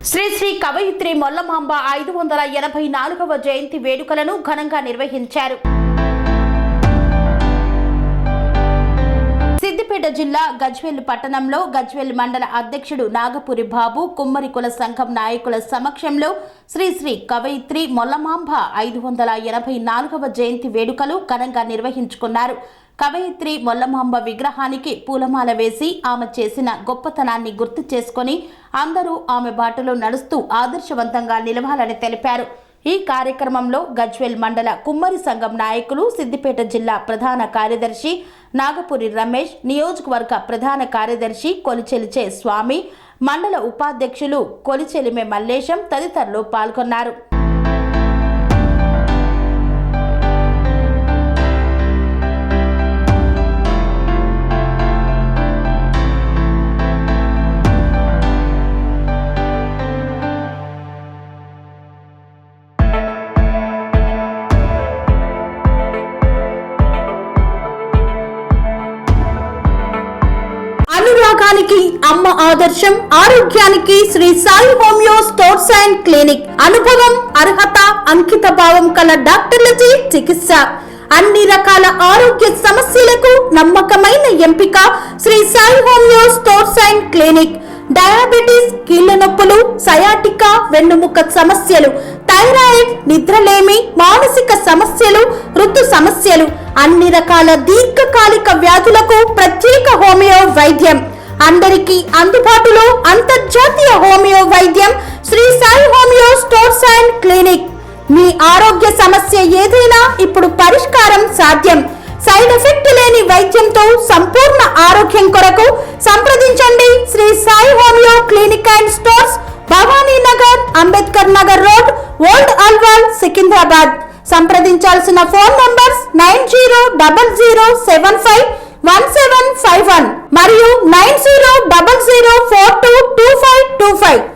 శ్రీ శ్రీ కవయిత్రి మొల్లమాంబ 584వ జయంతి వేడుకలను ఘనంగా నిర్వహించారు. సిద్దిపేట జిల్లా గజ్వేల్ పట్టణంలో గజ్వేల్ మండల అధ్యక్షుడు నాగపురి బాబు కుమ్మరి కుల సంఘం నాయకుల సమక్షంలో శ్రీ శ్రీ కవయిత్రి మొల్లమాంబ 584వ జయంతి వేడుకలు ఘనంగా నిర్వహించుకున్నారు. కవయిత్రి మొల్లమాంబ విగ్రహానికి పూలమాల వేసి ఆమె చేసిన గొప్పతనాన్ని గుర్తు చేసుకుని అందరూ ఆమె బాటలో నడుస్తూ ఆదర్శవంతంగా నిలవాలని తెలిపారు. ఈ కార్యక్రమంలో గజ్వేల్ మండల కుమ్మరి సంఘం నాయకులు, సిద్దిపేట జిల్లా ప్రధాన కార్యదర్శి నాగపురి రమేష్, నియోజకవర్గ ప్రధాన కార్యదర్శి కొలిచెలిచే స్వామి, మండల ఉపాధ్యక్షులు కొలిచెలిమే మల్లేశం తదితరులు పాల్గొన్నారు. అనురాగానికి అమ్మ ఆదర్శం, ఆరోగ్యానికి Shri Sai homeo stores and clinic. అనుభవం, అర్హత, అంకిత భావం కల డాక్టర్లచే చికిత్స. అన్ని రకాల ఆరోగ్య సమస్యలకు నమ్మకమైన ఎంపిక Shri Sai homeo stores and clinic. Diabetes, కీళ్ల నొప్పులు, సయాటికా, వెన్నుముక సమస్యలు, థైరాయిడ్, నిద్రలేమి, మానసిక సమస్యలు, ఋతు సమస్యలు, అన్ని రకాల దీర్ఘకాలిక వ్యాధులకు ప్రత్యేక హోమియో వైద్యం. అందరికీ అందుబాటులో అంతర్జాతీయ హోమియో వైద్యం Sri Sai homeo stores and clinic. మీ ఆరోగ్య సమస్య ఏదైనా ఇప్పుడు పరిష్కారం సాధ్యం. సైడ్ ఎఫెక్ట్ లేని వైద్యంతో సంపూర్ణ ఆరోగ్యం కొరకు సంప్రదించండి Sri Sai homeo clinic and stores, Bhavani Nagar, Ambedkar Nagar road, old Alwal, Secunderabad. సంప్రదించాల్సిన ఫోన్ నంబర్స్ 9000751751 మరియు 9000422525.